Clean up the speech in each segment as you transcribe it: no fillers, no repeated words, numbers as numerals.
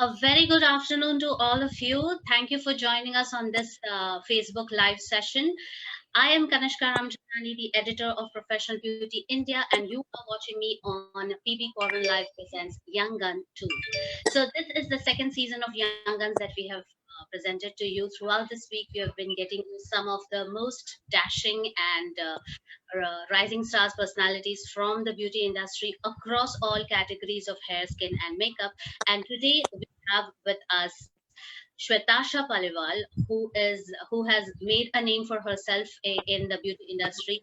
A very good afternoon to all of you. Thank you for joining us on this Facebook Live session. I am Kanishka Ramchandani, the editor of Professional Beauty India, and you are watching me on PB Corbin Live Presents Young Gun 2. So, this is the second season of Young Guns that we have presented to you. Throughout this week, we have been getting some of the most dashing and rising stars personalities from the beauty industry across all categories of hair, skin, and makeup. And today, we have with us Shwetasha Paliwal, who has made a name for herself in the beauty industry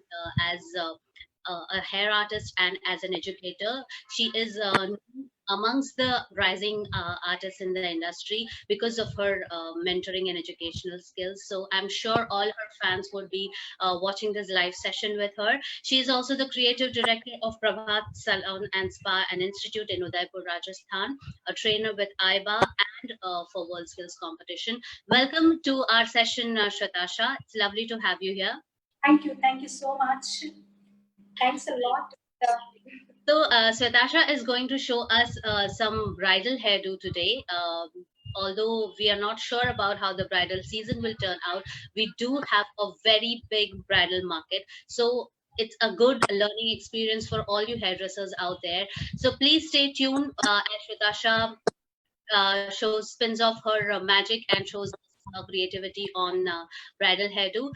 as a hair artist and as an educator. She is amongst the rising artists in the industry because of her mentoring and educational skills. So I'm sure all her fans would be watching this live session with her. She is also the creative director of Prabhat Salon and Spa and Institute in Udaipur, Rajasthan, a trainer with IBA and for World Skills Competition. Welcome to our session, Shwetasha. It's lovely to have you here. Thank you so much. Thanks a lot. So, Shwetasha is going to show us some bridal hairdo today. Although we are not sure about how the bridal season will turn out, we do have a very big bridal market. So, it's a good learning experience for all you hairdressers out there. So, please stay tuned as Shwetasha shows spins off her magic and shows creativity on bridal hairdo.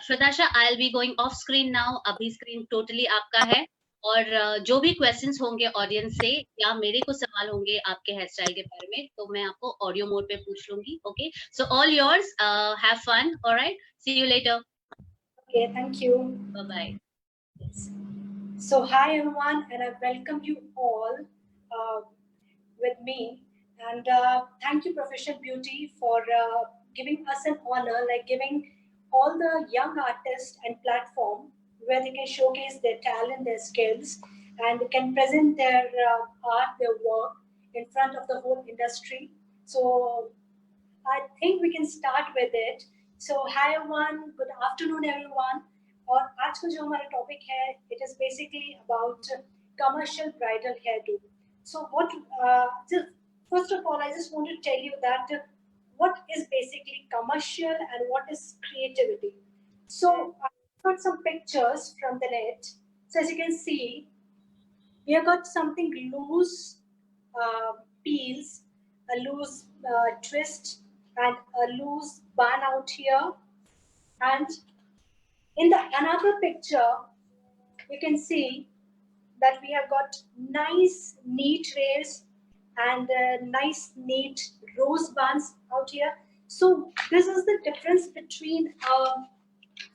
Shwetasha, I'll be going off screen now. Abhi screen totally आपका है. और जो भी questions होंगे audience से या मेरे को सवाल होंगे आपके हेयर स्टाइल के बारे में तो मैं आपको ऑडियो मोड पे पूछ लूंगी. Okay, so all yours. Have fun. Alright, see you later. Okay, thank you. Bye bye. Yes. So hi everyone, and I welcome you all with me. And thank you, Professional Beauty, for giving us an honor, like giving all the young artists and platform where they can showcase their talent, their skills, and can present their art, their work in front of the whole industry. So I think we can start with it. So hi everyone, good afternoon everyone. और आज का जो हमारा topic है, it is basically about commercial bridal hairdo. So what? First of all, I just want to tell you that what is basically commercial and what is creativity. So I got some pictures from the net. So as you can see, we have got something loose peels, a loose twist, and a loose bun out here. And in the another picture, you can see that we have got nice neat waves and nice neat rose buns out here. So this is the difference between a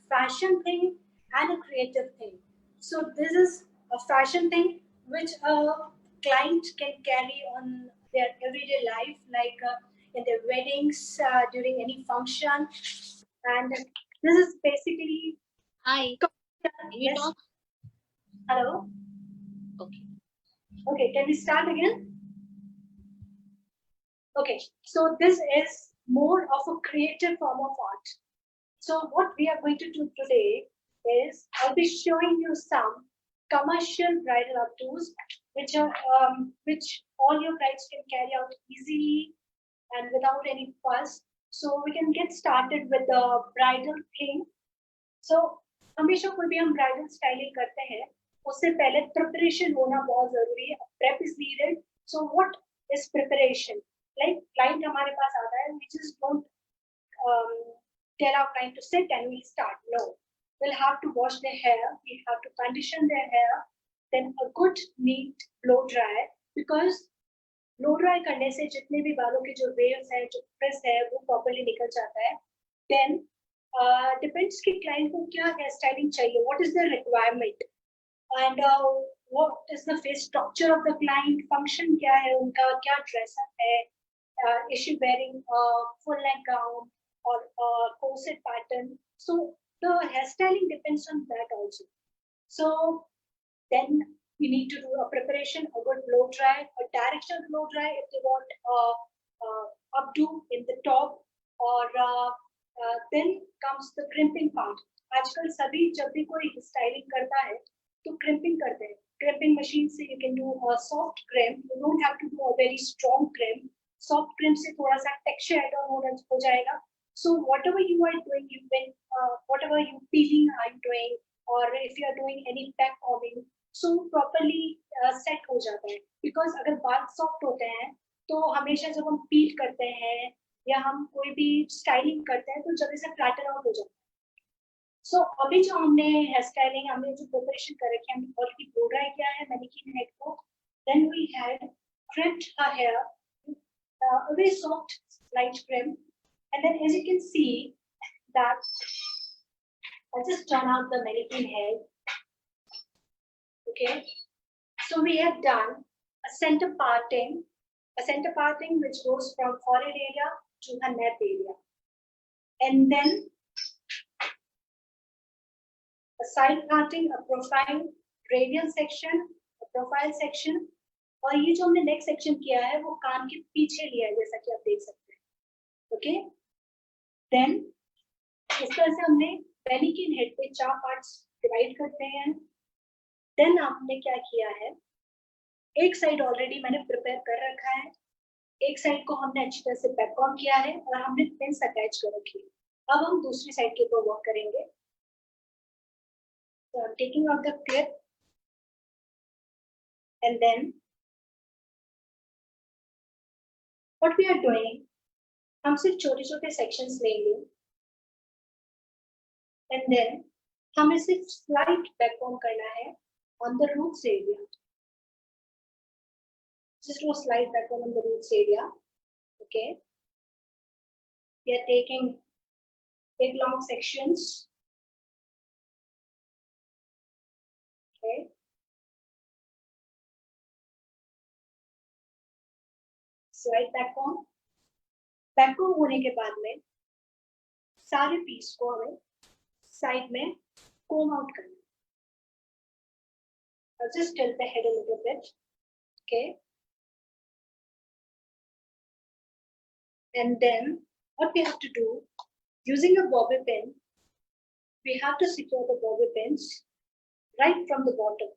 fashion thing and a creative thing. So this is a fashion thing which a client can carry on their everyday life, like in their weddings, during any function. And this is basically... Hi. Yes. Hello. Okay. Okay, can we start again? Okay, so this is more of a creative form of art. So what we are going to do today is I'll be showing you some commercial bridal updos, which all your brides can carry out easily and without any fuss. So we can get started with the bridal thing. So हमेशा कोई भी हम bridal styling करते हैं उससे पहले preparation होना बहुत जरूरी है. Prep is needed. So what is preparation? Like client हमारे पास आता है, we just don't tell our client to sit and we'll start. No, we'll have to wash their hair, we have to condition their hair, then a good neat blow dry, because blow dry करने से जितने भी बालों के जो waves हैं, जो press है, वो properly निकल जाता है. Then depends कि client को क्या hair styling चाहिए, what is the requirement, and what is the face structure of the client, function क्या है उनका, क्या dress up है, is she wearing a full neck gown or a corset pattern. So the hairstyling depends on that also. So then we need to do a preparation, a good blow dry, a directional blow dry if they want a updo in the top, or then comes the crimping part. आजकल सभी जब भी कोई styling करता है तो crimping करते हैं. Crimping machine से you can do a soft crimp. You don't have to do a very strong crimp. Soft cream से थोड़ा सा टेक्सचर ऐड ऑन हो जाएगा. So whatever you are doing, whatever you peeling are doing, or if you are doing any pack combing, so properly set हो जाता है. Because अगर बाल सॉफ्ट होते हैं तो हमेशा जब हम पील करते हैं या हम कोई भी स्टाइलिंग करते हैं तो जल्दी से फ्लैटन आउट हो जाता है. सो अभी जो हमने हेयर स्टाइलिंग, हमने जो प्रिपरेशन कर रखी है, हमने ऑलरेडी ब्लो ड्राई किया है मैनिक्विन हेड को. Then we had crimped her hair, a very soft light crimp, and then as you can see that I'll just turn out the mannequin head. Okay, so we have done a center parting which goes from forehead area to her neck area, and then a side parting, a profile radial section, a profile section, और ये जो हमने नेक section किया है वो कान के पीछे लिया है, जैसा कि आप देख सकते हैं. ओके, देन इस तरह से हमने मैनिक्विन हेड पे 4 पार्ट्स डिवाइड करते हैं. देन आपने क्या किया है, एक साइड ऑलरेडी मैंने प्रिपेयर कर रखा है, एक साइड को हमने अच्छी तरह से बैक ऑन किया है और हमने पिन्स अटैच कर रखी है. अब हम दूसरी साइड के ऊपर वर्क करेंगे. So I'm taking out the clip, and then what we are doing, हम सिर्फ छोटे-छोटे sections लेंगे, and then हमें सिर्फ slight back comb करना है on the roots area. Just do a slight back comb on the roots area. Okay. We are taking big long sections. Okay. Slight back comb. Back comb होने के बाद में सारे piece को हमें side में comb out करना है. I'll just tilt the head a little bit. Okay. And then what we have to do, using a bobby pin, we have to secure the bobby pins right from the bottom.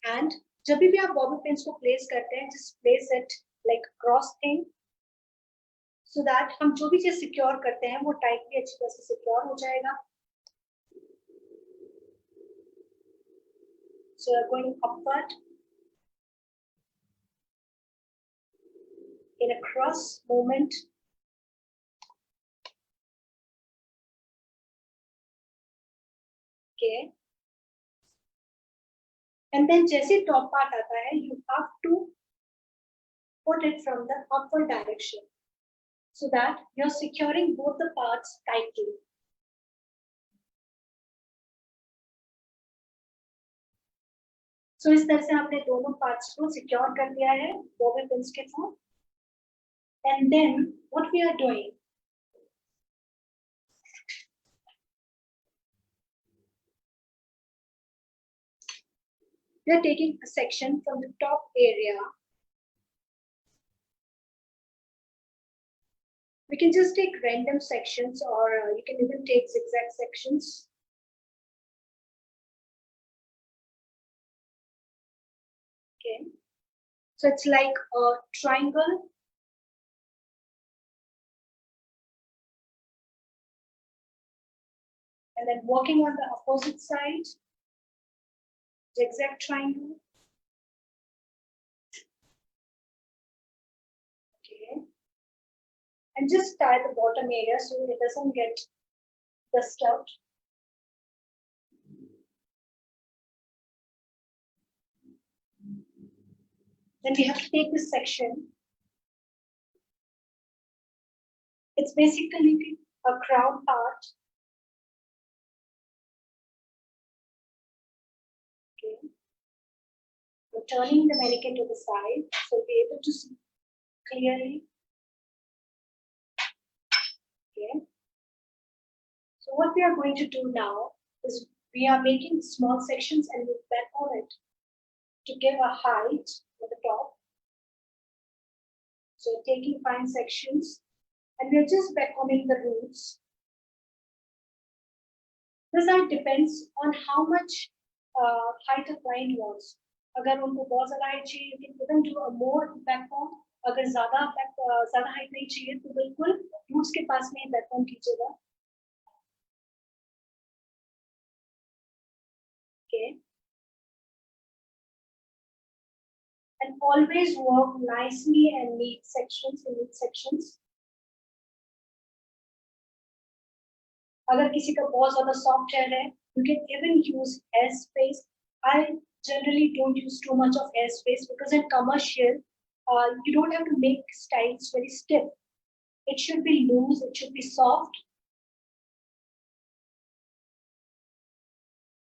And जब भी आप bobby pins को place करते हैं, just place it like cross thing, so that हम जो भी चीज secure करते हैं वो tightly अच्छी तरह से secure हो जाएगा. So we're going upward in a cross movement. Okay. And then जैसे top part आता है, you have to put it from the upward direction, so that you're securing both the parts tightly. So इस तरह से आपने दोनों parts को secure कर दिया है bobby pins के through. And then what we are doing, we are taking a section from the top area. We can just take random sections, or you can even take zigzag sections. Okay, so it's like a triangle. And then working on the opposite side, zigzag triangle. Okay, and just tie the bottom area so it doesn't get dust out. Then we have to take this section. It's basically a crown part. Okay, we're turning the mannequin to the side so we'll be able to see clearly. Okay, so what we are going to do now is we are making small sections and we'll back on it to give a height at the top. So taking fine sections, and we're just backcombing the roots. This height depends on how much height a client wants. अगर उनको बहुत ज़्यादा height चाहिए, you can even do a more backbone. अगर ज़्यादा height नहीं चाहिए तो बिल्कुल रूट्स के पास में बैकबोन कीजिएगा. Okay. And always work nicely and neat sections in neat sections. अगर किसी का बहुत ज़्यादा soft hair है, you can even use hairsprays. I generally don't use too much of hairsprays because in commercial, you don't have to make styles very stiff. It should be loose, it should be soft.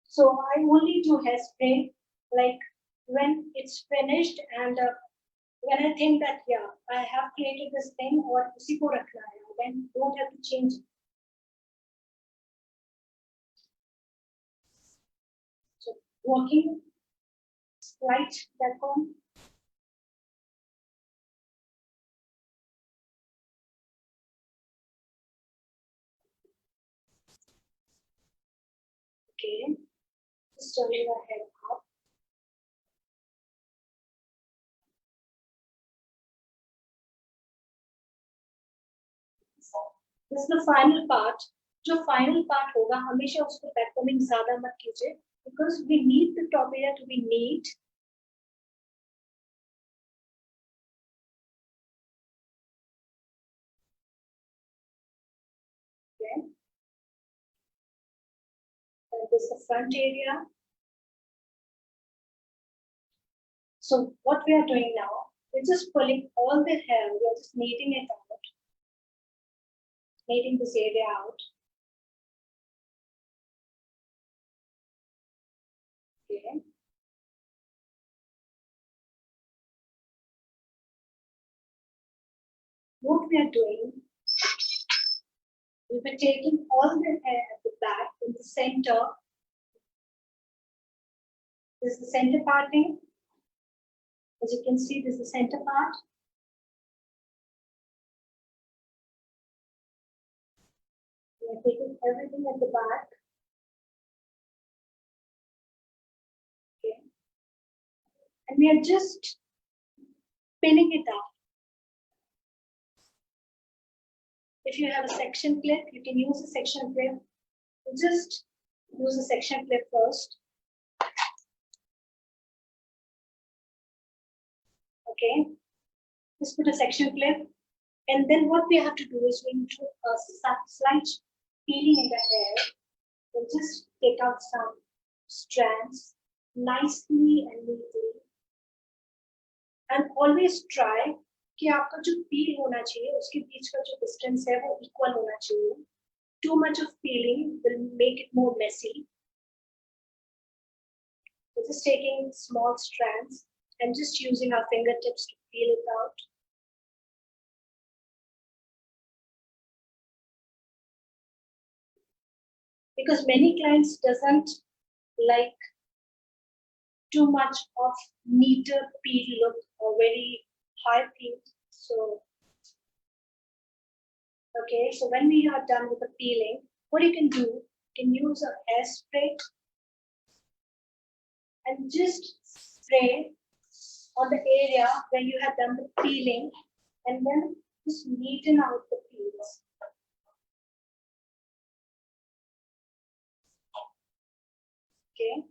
So I only do hairspray like when it's finished and when I think that yeah, I have created this thing or उसी को रखना है, then don't have to change it. So working right back on. Okay, just turning the head up. This is the final part. जो final part होगा हमेशा उसको backcombing ज़्यादा मत कीजिए because we need the top area to be neat. Okay. And this is the front area. So what we are doing now, we're just pulling all the hair, we are just kneading it out, kneading this area out. Okay. What we are doing, we'll be taking all the hair at the back in the center. This is the center parting. As you can see, this is the center part. We are taking everything at the back. Okay. And we are just pinning it up. If you have a section clip, you can use a section clip. Just use a section clip first. Okay. Just put a section clip. And then what we have to do is we need to slight peeling in the hair. We'll just take out some strands nicely and neatly. And always try कि आपका जो peel होना चाहिए उसके बीच का जो distance है वो equal होना चाहिए. Too much of peeling will make it more messy. So just taking small strands and just using our fingertips to peel it out. Because many clients doesn't like too much of neater peel look or very high peel. So, okay, so when we are done with the peeling, what you can do, you can use a hairspray and just spray on the area where you have done the peeling and then just neaten out the peels. Okay.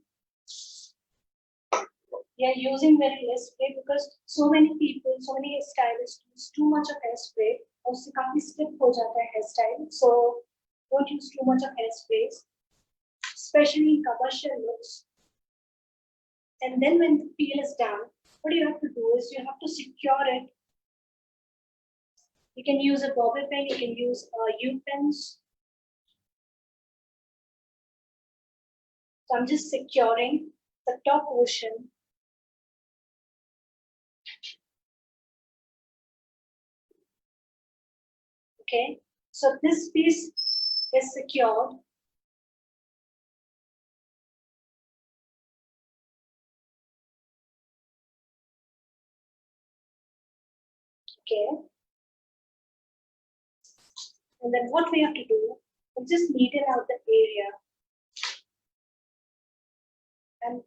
We are using very less spray because so many people, so many stylists use too much of hairspray. और उससे काफी stiff हो जाता है hairstyle. So don't use too much of hairsprays, especially in commercial looks. And then when the peel is done, what you have to do is you have to secure it. You can use a bobby pin, you can use U-pins. So I'm just securing the top portion. Okay, so this piece is secured. Okay. And then what we have to do is just neaten out the area. And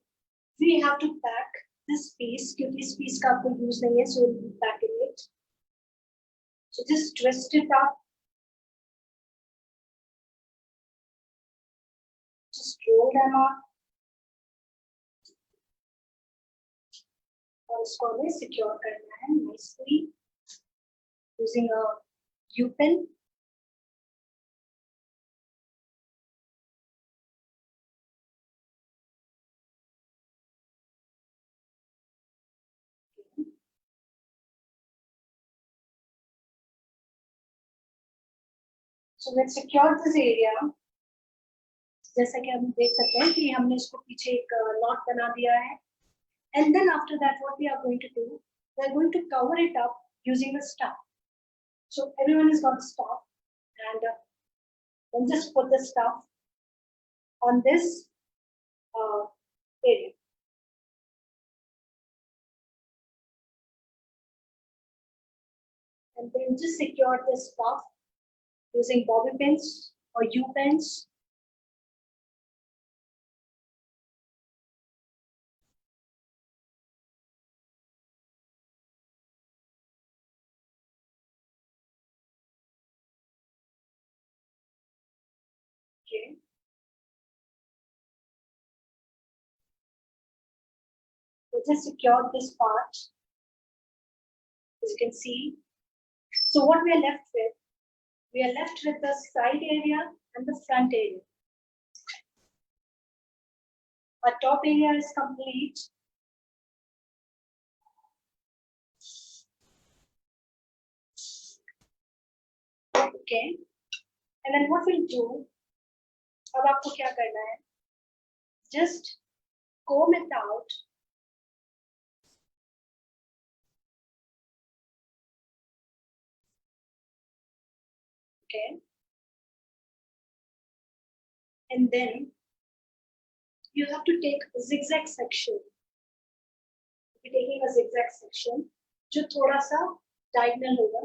we have to pack this piece, क्योंकि इस piece का आपको use नहीं है, so we'll be packing it. So just twist it up. Just roll them up. और इसको हमें secure करना है nicely using a U-pin. So we've secured this area. जैसा कि हम देख सकते हैं कि हमने इसको पीछे एक knot बना दिया है. And then after that, what we are going to do, we are going to cover it up using a stuff. So everyone has got a stuff, and then just put the stuff on this area. And then just secure this stuff using bobby pins or U-pins. Okay. So just secure this part, as you can see. So what we are left with? We are left with the side area and the front area. Our top area is complete. Okay. And then what we'll do, अब आपको क्या करना है? Just comb it out. Okay. And then you have to take a zigzag section. We're taking a zigzag section, जो थोड़ा सा diagonal होगा.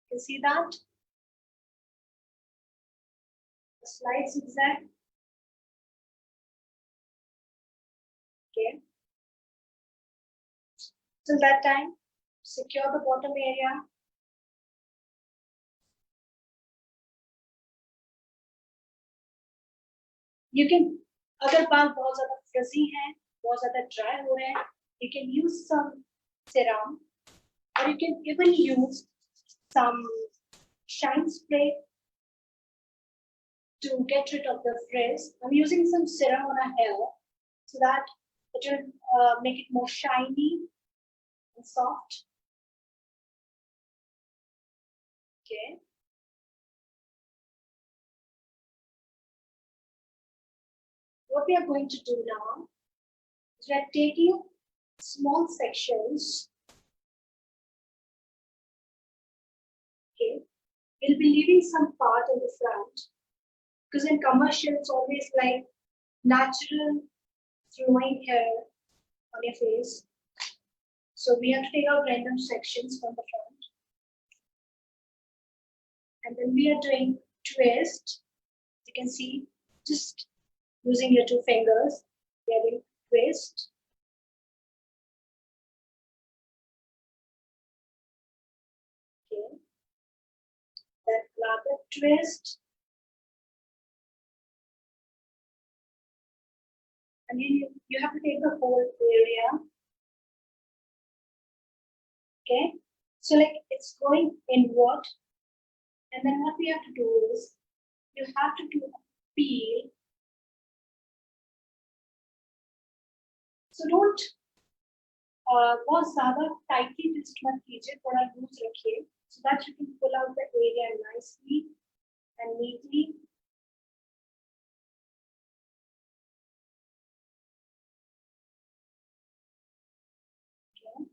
You can see that? A slight zigzag. Okay. Till that time, secure the bottom area. You can, अगर बाल बहुत ज़्यादा frizzy हैं, बहुत ज़्यादा dry हो रहे हैं, you can use some serum, or you can even use some shine spray to get rid of the frizz. I'm using some serum on our hair so that it will make it more shiny and soft. Okay. What we are going to do now is we are taking small sections. Okay. We'll be leaving some part in the front because in commercial it's always like natural flowing hair on your face. So we have to take out random sections from the front. And then we are doing twist. You can see just using your two fingers, we are doing twist. Okay. Then another twist. And you have to take the whole area. Okay. So like it's going inward. And then what we have to do is you have to do a peel. So don't बहुत ज़्यादा tightly twist मत कीजिए, थोड़ा loose रखिए, so that you can pull out the area nicely and neatly. Okay.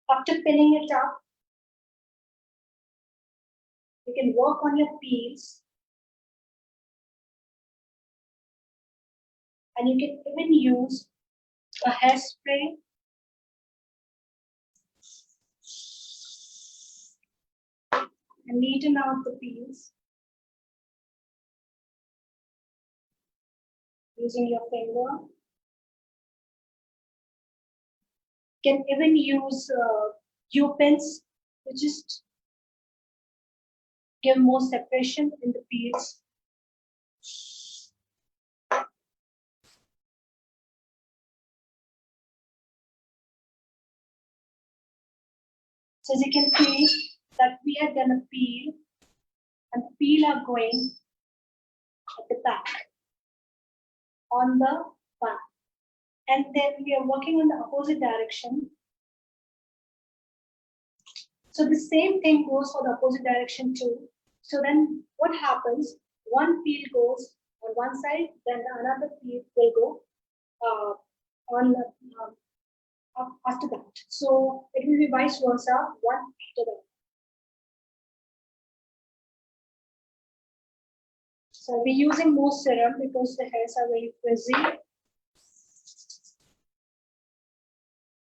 After pinning it up, you can work on your peels. And you can even use a hairspray and neaten out the peels using your finger. Can even use U-pins to just give more separation in the peels. So as you can see that we have done a peel, and the peel are going at the back on the back, and then we are working on the opposite direction. So the same thing goes for the opposite direction too. So then what happens? One peel goes on one side, then another peel will go on after that. So it will be vice versa, one after the other. So I'll be using more serum because the hairs are very frizzy.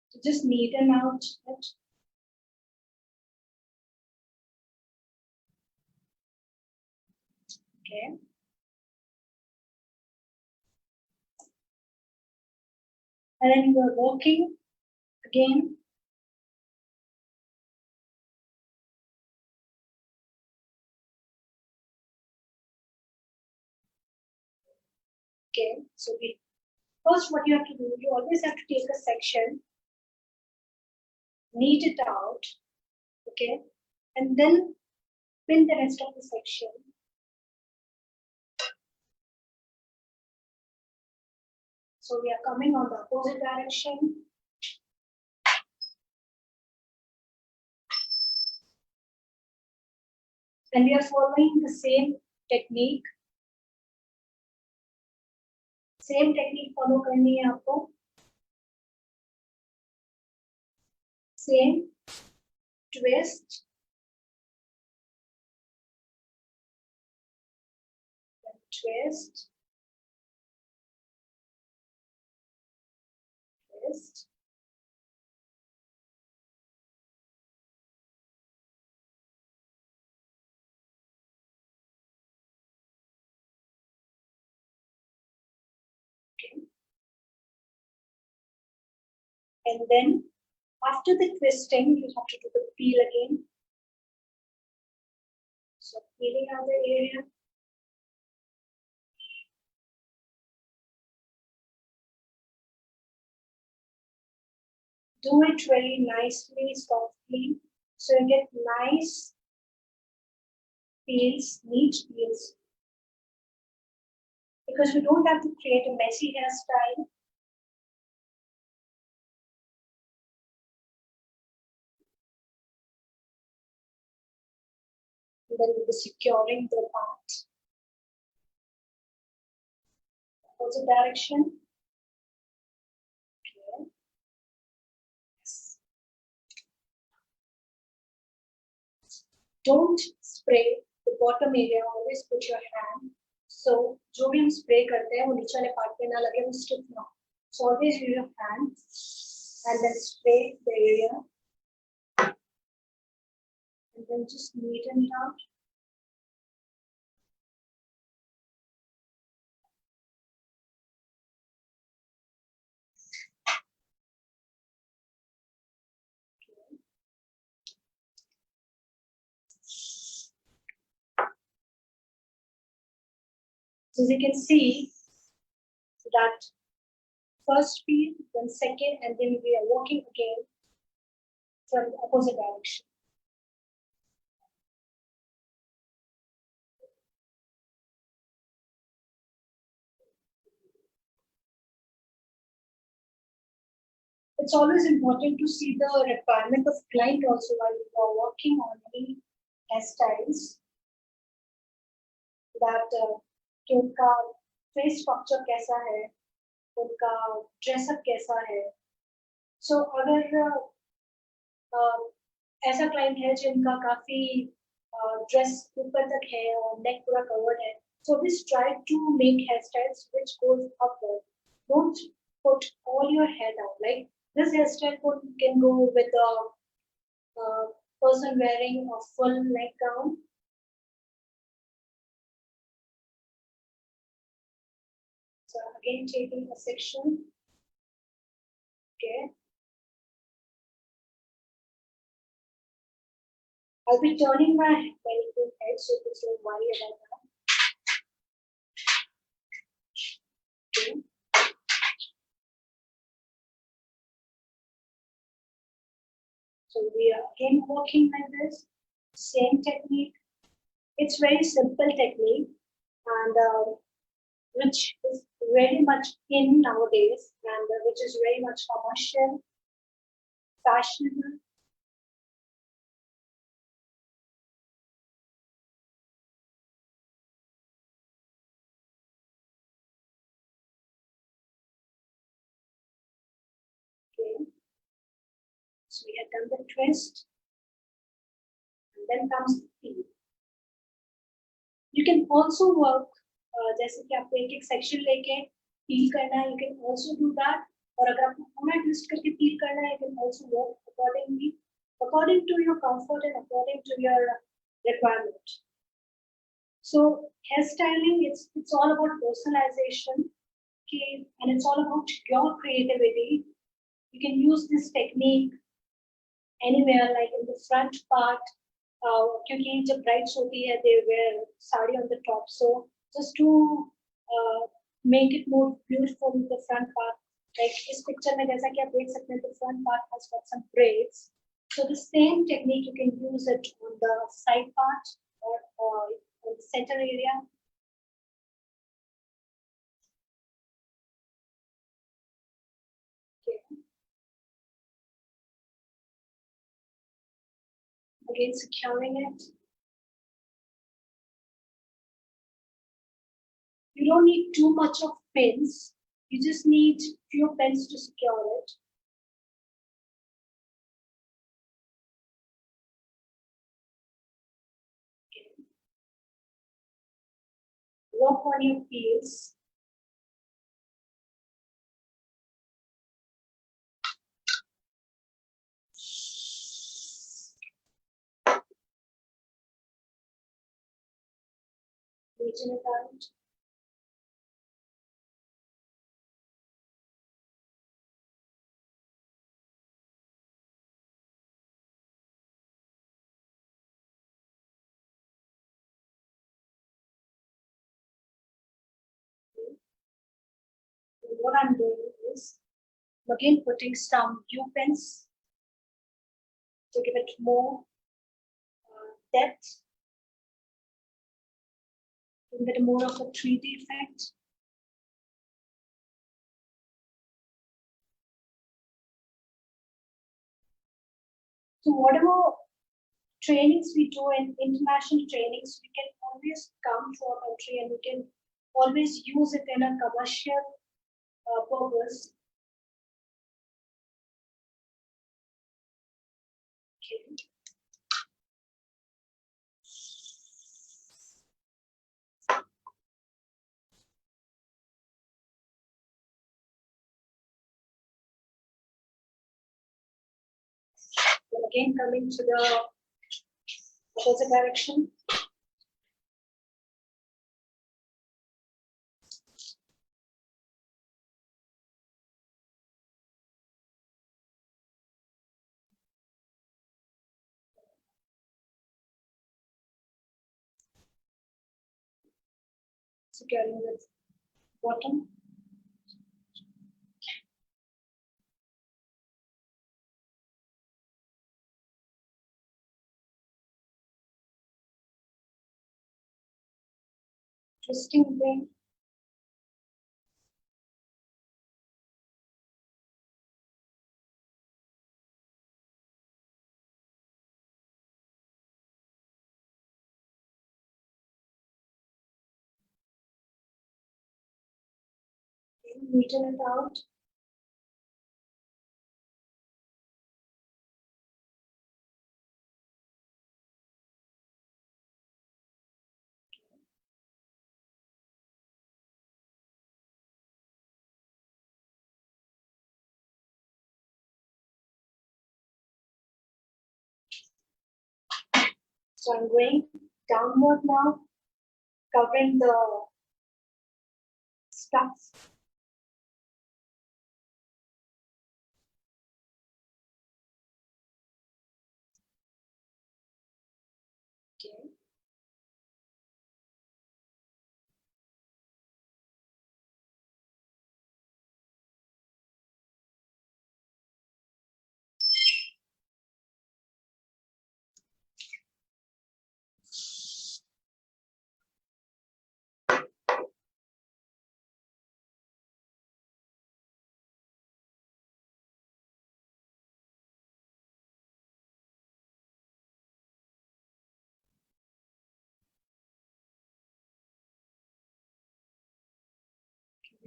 So just neaten out it. Okay. And then you are working again. Okay, so first what you have to do, you always have to take a section, knead it out, okay, and then pin the rest of the section. So we are coming on the opposite direction. And we are following the same technique. Same technique follow करनी है आपको. Same twist. Twist. Twist. Okay. And then after the twisting, you have to do the peel again. So peeling out the area. Do it really nicely, softly, so you get nice peels, neat peels. Because we don't have to create a messy hairstyle. And then we'll be securing the part. Opposite direction. Okay. Yes. Don't spray the bottom area, always put your hand. So जो भी हम spray करते हैं वो नीचे वाले part पे ना लगे, वो stiff ना हो. So always use your hand and then spray the area. And then just neaten it out. So as you can see that first peel, then second, and then we are walking again from the opposite direction. It's always important to see the requirement of client also while you are working on any hairstyles. That कि उनका face structure कैसा है, उनका dress up कैसा है. So अगर ऐसा client है जिनका काफी dress ऊपर तक है और neck पूरा covered है, so always try to make hairstyles which goes upward. Don't put all your hair down. Like this hairstyle can go with a person wearing a full neck gown. So again, taking a section. Okay. I'll be turning my mannequin head, so please don't worry about that. Okay. So we are again working like this, same technique. It's very simple technique, and which is very much in nowadays, and which is very much commercial, fashionable. Okay. So we have done the twist, and then comes the peel. You can also work, जैसे कि आपको एक एक section लेके peel करना है, you can also do that. और अगर आपको पूरा twist करके peel करना है, you can also work accordingly, according to your comfort and according to your requirement. So hairstyling, it's all about personalization, okay, and it's all about your creativity. You can use this technique anywhere, like in the front part, क्योंकि जब brides होती है, they wear sari on the top, so just to make it more beautiful, the front part, like इस picture में जैसा कि आप देख सकते हैं, the front part has got some braids. So the same technique you can use it on the side part or on the center area. Okay. Again, securing it. You don't need too much of pins. You just need few pins to secure it. Okay. Work on your peels. Neaten it out. And what I'm doing is, again, putting some U-pins to give it more depth, to get more of a 3D effect. So whatever trainings we do in international trainings, we can always come to our country and we can always use it in a commercial purpose. Okay. Then again, coming to the opposite direction. Securing the bottom. Twisting thing. Neaten it out. So I'm going downward now, covering the stuffs. Okay.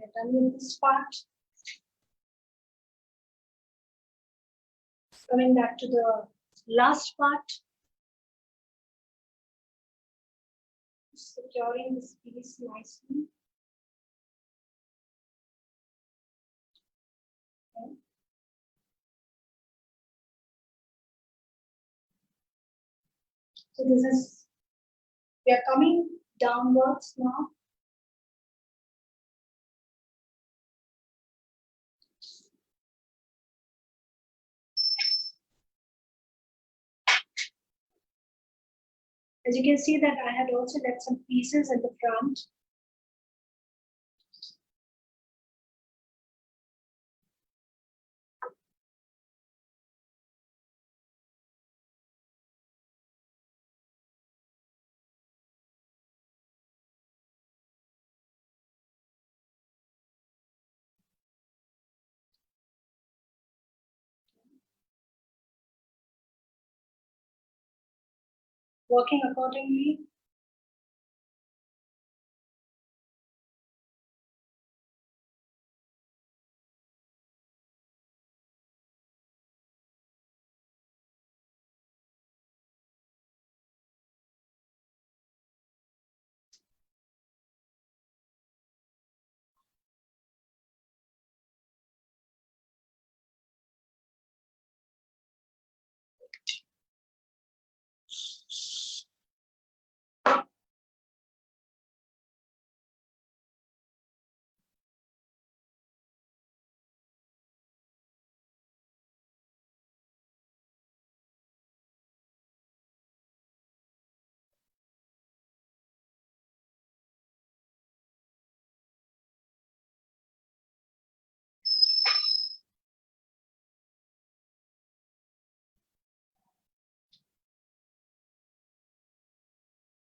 We're done with this part. Coming back to the last part, securing this piece nicely. Okay. So this is, we are coming downwards now. As you can see that I had also left some pieces in the front. Working accordingly.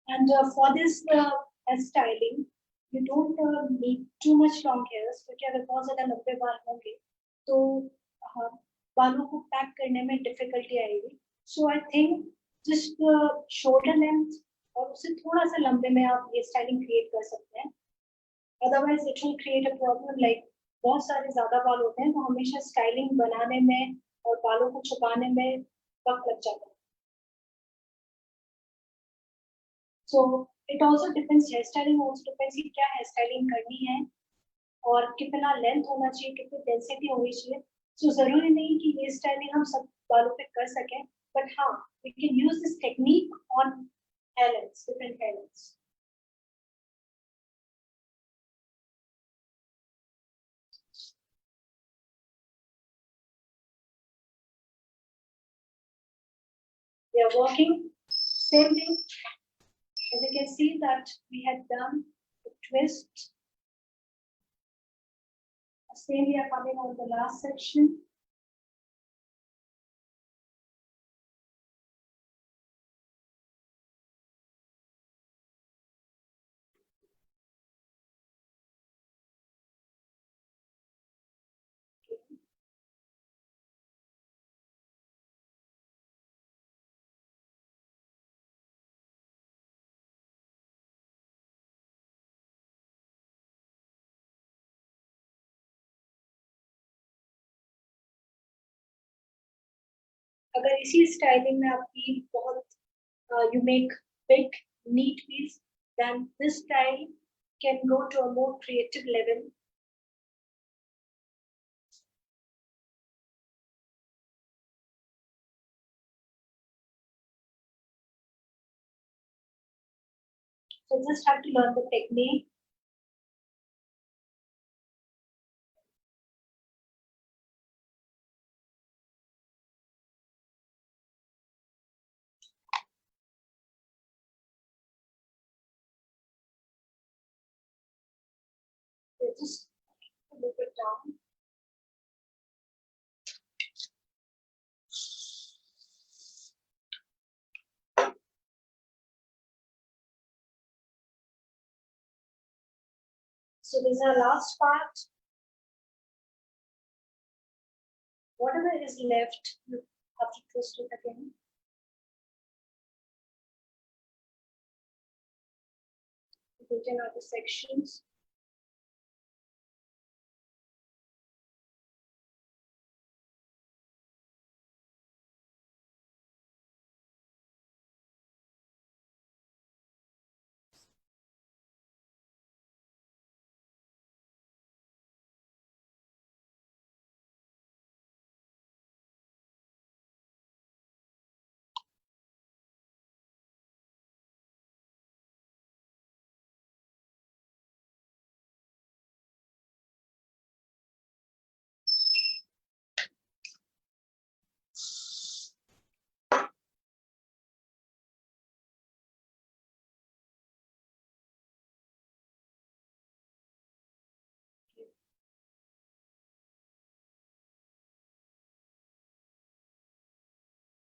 And for this styling, you don't need too much long hairs क्योंकि अगर बहुत ज़्यादा लंबे बाल होंगे तो बालों को पैक करने में डिफिकल्टी आएगी. So I think just shoulder length और उससे थोड़ा सा लंबे में आप ये स्टाइलिंग क्रिएट कर सकते हैं. Otherwise it will create a problem like बहुत सारे ज़्यादा बाल होते हैं तो हमेशा स्टाइलिंग बनाने में और बालों को छुपाने में वक्त लग जाता है. So it also depends, hair styling also depends कि क्या hair styling करनी है और कितना लेंथ होना चाहिए, कितनी डेंसिटी होनी चाहिए. So जरूरी नहीं कि ये स्टाइलिंग हम सब बालों पे कर सकें, but हाँ, we can use this technique on hair lengths, different hair lengths. We are working same thing. As you can see that we had done the twist. Same we are coming on the last section. अगर इसी styling में आपकी बहुत you make big neat piece, then this style can go to a more creative level. So you just have to learn the technique. So just look it down. So this is our last part. Whatever is left, you have to twist it again. Put in other sections.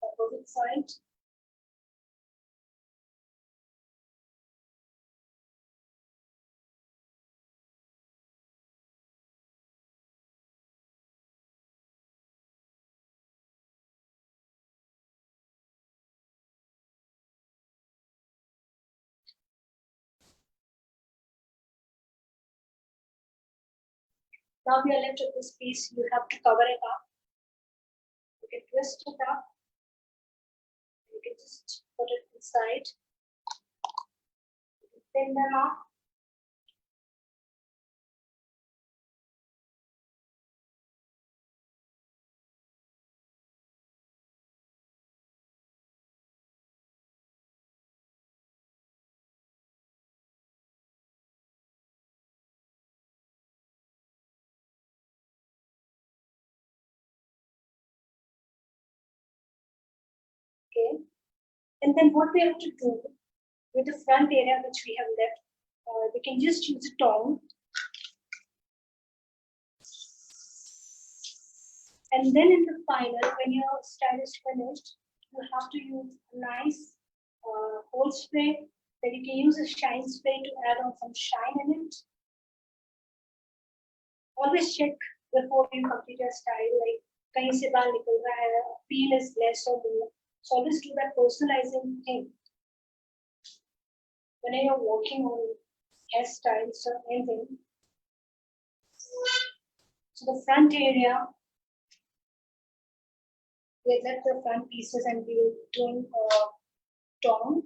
Opposite side. Now we are left with this piece. You have to cover it up. You can twist it up. You can just put it inside. You can pin them up. Okay. And then what we have to do with the front area which we have left, we can just use a tong. And then in the final, when your style is finished, you have to use a nice hold spray. Then you can use a shine spray to add on some shine in it. Always check before you complete your style, like kahin se baal nikal raha hai, feel is less or more. So always do that personalizing thing. When you're working on hairstyles or anything. So the front area, we left the front pieces and we will doing tong.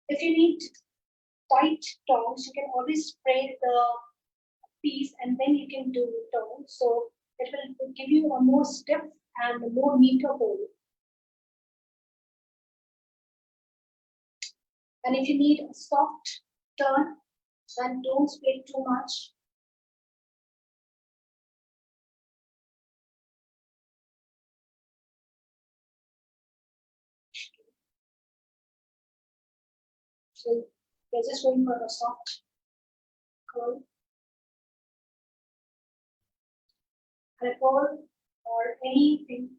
If you need tight tongs, you can always spray the piece and then you can do tongs. So it will give you a more stiff and a more neater hold. And if you need a soft turn, then don't spray too much. So we're just going for a soft curl. And a curl or anything,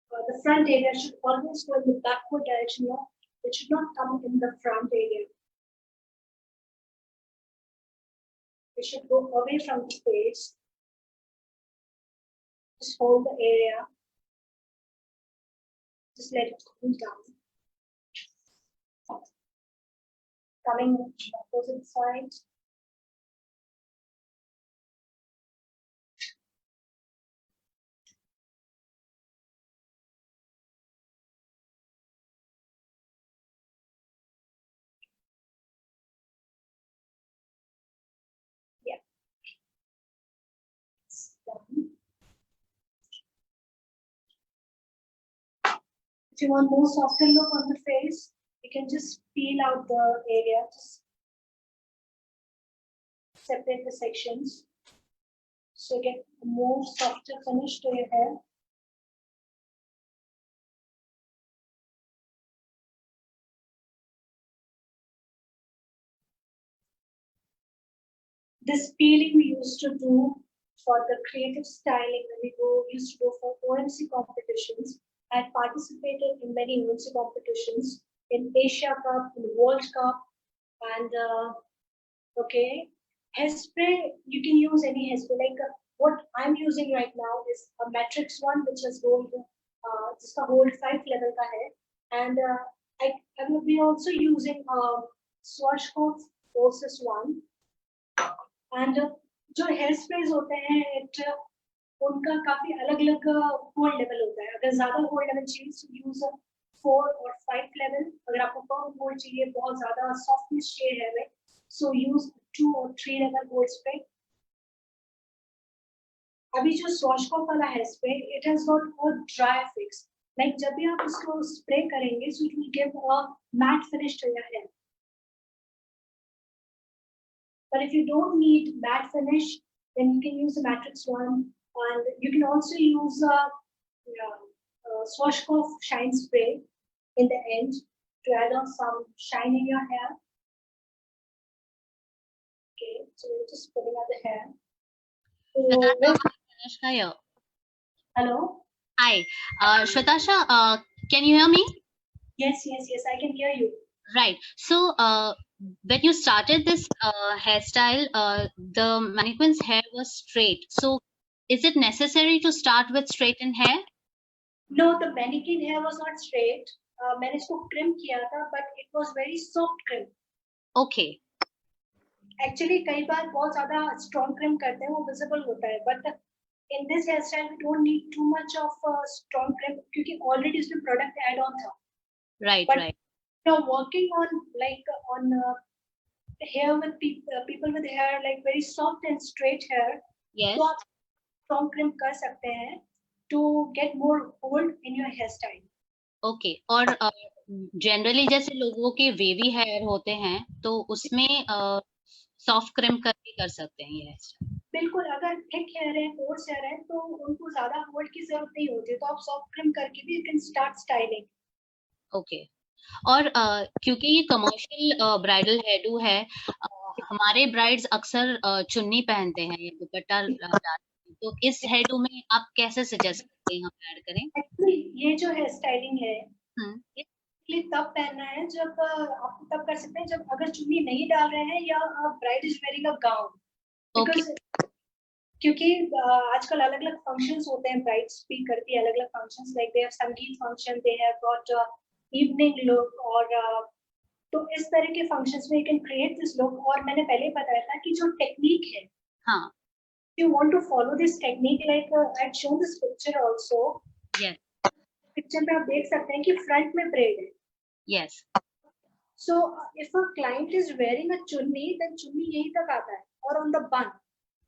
the front area should always go in the backward direction. No? It should not come in the front area. It should go away from the face. Just hold the area. Just let it cool down. Coming to the opposite side. Yeah. If you want more softer look on the face, you can just peel out the area, just separate the sections, so you get a more softer finish to your hair. This peeling we used to do for the creative styling when we used to go for OMC competitions. I had participated in many OMC competitions in Asia Cup, in World Cup, and okay, hairspray, you can use any hairspray. Like what I'm using right now is a Matrix one, which has hold just a hold 5 level ka hai. And I will be also using Swatchcoat Oasis one. And जो hair sprays होते हैं उनका काफी अलग अलग hold level होता है. अगर ज्यादा होल्ड लेवल चाहिए तो यूज 4 और 5 लेवल. अगर आपको कम होल्ड चाहिए, बहुत ज्यादा सॉफ्टनेस चाहिए हेयर में, सो यूज 2 और 3 लेवल होल्ड स्प्रे. अभी जो स्वॉचकॉफ वाला hair spray, it has got a dry fix. Like जब भी आप इसको स्प्रे करेंगे, so it will give a matte finish to your hair. But if you don't need matte finish, then you can use the Matrix one, and you can also use Swatchcoat Shine Spray in the end to add on some shine in your hair. Okay, so we're just putting out the hair. Shwetasha here. Hello? Hi. Shwetasha, can you hear me? Yes, I can hear you. Right. So, when you started this hairstyle, the mannequin's hair was straight. So, is it necessary to start with straightened hair? No, the mannequin hair was not straight. मैंने इसको trim किया था, but it was very soft trim. Okay. Actually, कई बार बहुत ज़्यादा strong trim करते हैं, वो visible होता है. But in this hairstyle, we don't need too much of strong trim क्योंकि already उसमें product add on था. Right, but right. Now working on hair with people with hair like very soft and straight hair, Yes. तो आप strong trim कर सकते हैं to get more hold in your hairstyle. Okay. और generally जैसे लोगों के wavy hair होते हैं, तो उसमें soft trim करके कर सकते हैं ये hairstyle. बिल्कुल, अगर thick hair है, coarse hair है, तो उनको ज़्यादा hold की जरूरत नहीं होती, तो आप soft trim करके भी you can start styling. Okay. और क्योंकि ये कमर्शियल ब्राइडल हेयरडू है, हमारे ब्राइड्स अक्सर चुन्नी पहनते हैं या दुपट्टा डालते हैं, तो इस हेयरडू में आप कैसे सजेस्ट करते हैं हम ऐड करें? Actually, ये जो हेयर स्टाइलिंग है, ये तब पहनना है जब आप तब कर सकते हैं जब अगर चुन्नी नहीं डाल रहे हैं या bride is wearing a gown. क्योंकि आजकल अलग अलग फंक्शंस होते हैं, ब्राइड्स भी करती है अलग अलग फंक्शंस, लाइक दे हैव संगीत function, they have got evening look, और तो इस तरह के फंक्शंस में you can create this look. और मैंने पहले बताया था कि जो टेक्निक है, हाँ, you want to follow this technique, like I have shown this picture also. Yes. Picture में आप देख सकते हैं कि फ्रंट में ब्रेड है. Yes. So if a client is wearing a चुन्नी, देन चुन्नी यहीं तक आता है और ऑन द बन.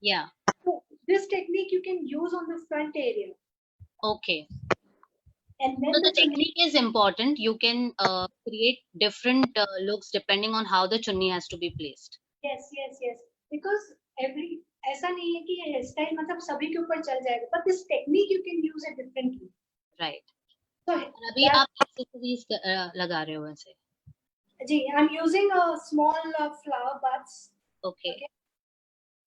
या. So this technique you can use on the front area. Okay. And then so the technique is important. You can create different looks depending on how the chunni has to be placed. Yes. Because ऐसा नहीं है कि ये hair style मतलब सभी के ऊपर चल जाएगा, but this technique you can use it differently. Right. So अभी आप एक्सेसरीज लगा रहे हो वैसे? जी, I'm using a small flower buds. Okay.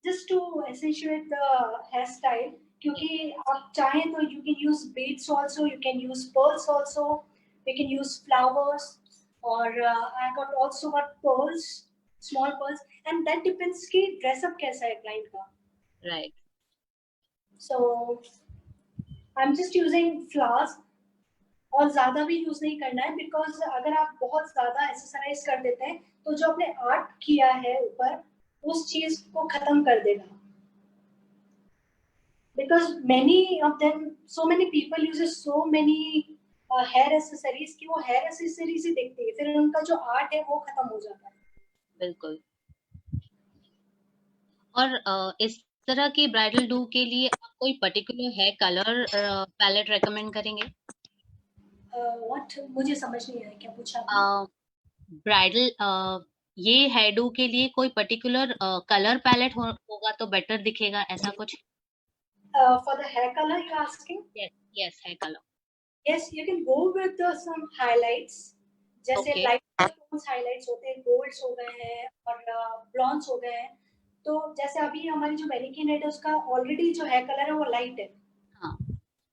Just to accentuate the hairstyle. क्योंकि आप चाहें तो you can use beads also, you can use pearls also, you can use flowers, or I got also got pearls, small pearls, and that depends कि dress up कैसा है client का. Right. So I'm just using flowers. और ज़्यादा भी use नहीं करना है, बिकॉज अगर आप बहुत ज़्यादा एक्सरसाइज कर देते हैं तो जो आपने आर्ट किया है ऊपर, उस चीज को खत्म कर देगा. Because many of them, so many people uses so many hair accessories कि वो hair accessories ही देखते हैं, फिर उनका जो आर्ट है वो खत्म हो जाता है. बिल्कुल. और इस तरह के ब्राइडल डू के लिए आप कोई particular hair colour palette recommend करेंगे? व्हाट, मुझे समझ नहीं आया, क्या पूछा आपने? ब्राइडल ये हेयर डू के लिए कोई पर्टिकुलर कलर पैलेट होगा तो बेटर दिखेगा, ऐसा कुछ? For the hair color you're asking? Yes, yes, hair colour. Yes, you can go with some highlights. जैसे Okay. लाइट टोन्स हाइलाइट्स होते हैं, गोल्ड्स हो गए हैं और ब्लॉन्ड्स हो गए हैं। तो जैसे अभी हमारी जो मैनिक्विन है उसका ऑलरेडी जो हेयर कलर है वो लाइट है, हाँ,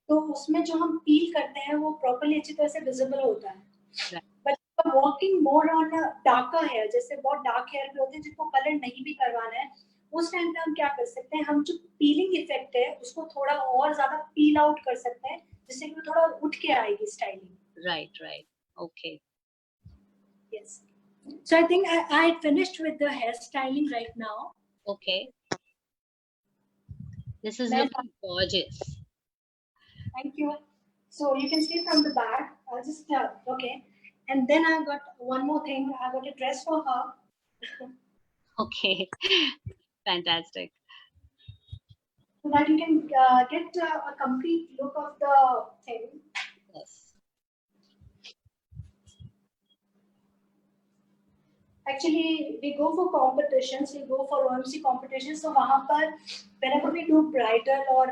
तो उसमें जो हम पील करते हैं वो प्रॉपर्ली अच्छी तरह से विजिबल होता है। right. But working more on darker hair, जैसे बहुत डार्क हेयर भी होते हैं जिनको कलर नहीं भी करवाना है, उस टाइम पे हम क्या कर सकते हैं, हम जो पीलिंग इफेक्ट है उसको थोड़ा और ज्यादा पील आउट कर सकते हैं, जिससे कि वो थोड़ा उठ के आएगी styling. Right, right. Okay. Yes. So I think I finished with the hairstyling right now. Okay. This is Then, looking gorgeous. thank you. So you can see from the back. I'll just okay. And then I got one more thing. I got a dress for her. Okay. Fantastic. So that you can get a complete look of the thing. Yes. Actually, we go for competitions. We go for OMC competitions. So वहाँ पर whenever we do bridal or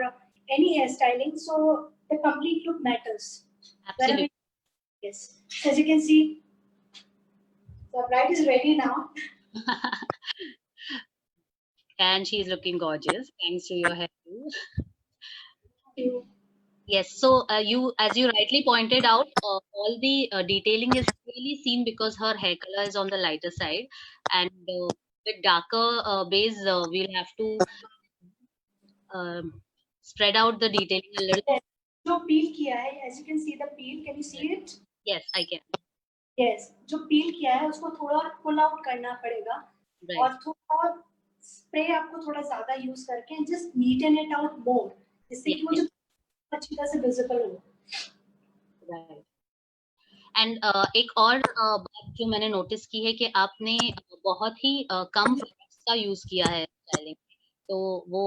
any hairstyling, so the complete look matters. Absolutely. Yes. So as you can see, the bride is ready now. And she's looking gorgeous thanks to your hair too. Thank you. Yes, so as you rightly pointed out, all the detailing is really seen because her hair color is on the lighter side, and with darker base, we'll have to spread out the detailing a little. जो peel किया है, as you can see the peel, can you see it? Yes, I can. Yes, जो peel किया है उसको थोड़ा और pull out करना पड़ेगा, Right. और थोड़ा और spray आपको थोड़ा ज़्यादा use करके just neaten it out more, जिससे कि वो जो अच्छी तरह से visible हो। Right. एंड एक और बात जो मैंने नोटिस की है कि आपने बहुत ही कम प्रोडक्ट्स का यूज किया है स्टाइलिंग, तो वो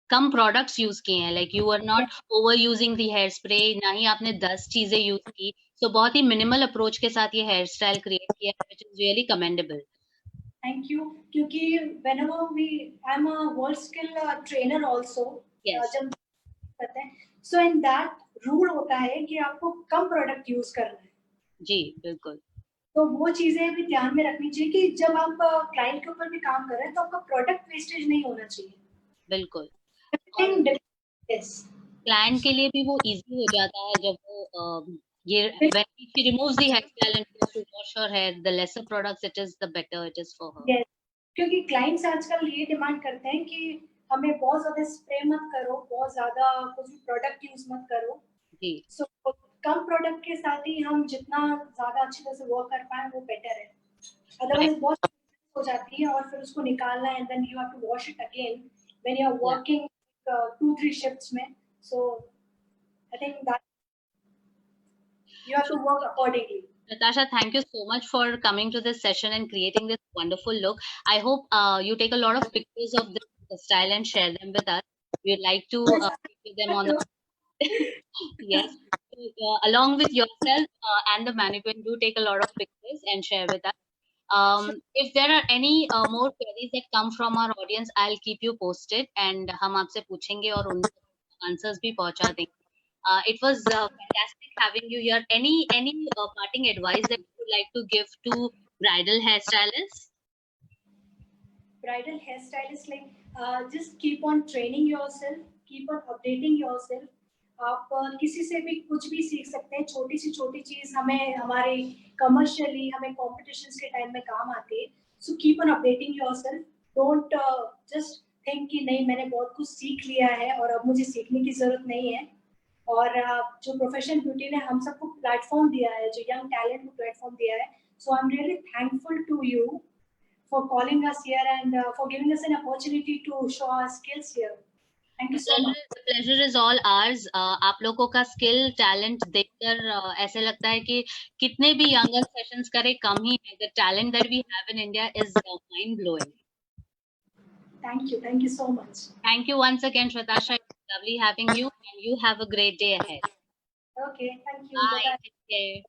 कम प्रोडक्ट्स यूज किए हैं, like you are not over using the hair spray, ना ही आपने 10 चीजें यूज की, तो बहुत ही मिनिमल अप्रोच के साथ ये हेयर स्टाइल क्रिएट किया है, which is really commendable. Thank you. क्योंकि whenever I'm a world skill trainer also. Yes. जब करते हैं, so in that rule होता है कि आपको कम प्रोडक्ट यूज करना है। जी बिल्कुल। तो वो चीजें भी ध्यान में रखनी चाहिए कि जब आप क्लाइंट के ऊपर भी काम कर रहे हैं तो आपका प्रोडक्ट वेस्टेज नहीं होना चाहिए। बिल्कुल। Yes. क्लाइंट के लिए भी वो इजी हो जाता है जब वो ये when she removes the hairstyle and goes to wash her hair, the lesser products it is, the better it is for her. Yes. क्योंकि क्लाइंट्स आजकल ये डिमांड करते हैं कि हमें बहुत ज्यादा स्प्रे मत करो, बहुत ज्यादा कुछ प्रोडक्ट यूज मत करो। जी। सो कम प्रोडक्ट के साथ ही हम जितना ज्यादा अच्छी तरह से वर्क कर पाए वो बेटर है। अदरवाइज बहुत हो जाती है और फिर उसको निकालना है, then you have to wash it again when you are working 2-3 shifts में। So I think that you have to work accordingly. Natasha, thank you so much for coming to this session and creating this wonderful look. I hope you take a lot of pictures of this style and share them with us. We'd like to feature them on yes. Along with yourself and the mannequin, do take a lot of pictures and share with us. If there are any more queries that come from our audience, I'll keep you posted and हम आपसे पूछेंगे और उन answers भी पहुंचा देंगे. It was fantastic having you here. Any parting advice that you would like to give to bridal hairstylists? Bridal hairstylists, like just keep on training yourself, keep on updating yourself. आप किसी से भी कुछ भी सीख सकते हैं, छोटी सी छोटी चीज हमें हमारे कमर्शियली हमें कॉम्पिटिशन्स के टाइम में काम आती है। So keep on updating yourself, don't just think कि नहीं मैंने बहुत कुछ सीख लिया है और अब मुझे सीखने की जरूरत नहीं है। और जो प्रोफेशनल ब्यूटी ने हम सबको प्लेटफॉर्म दिया है, जो यंग टैलेंट को प्लेटफॉर्म दिया है, so I am really thankful to you for calling us here and for giving us an opportunity to show our skills here. Thank you so much. The pleasure is all ours. आप लोगों का skill talent देखकर ऐसे लगता है कि कितने भी यंगर सेशंस करें कम ही है। The talent that we have in India is mind blowing. Thank you. Thank you so much. Thank you once again, Shwetasha. It was lovely having you, and you have a great day ahead. Okay, thank you. Bye. Bye-bye. Take care.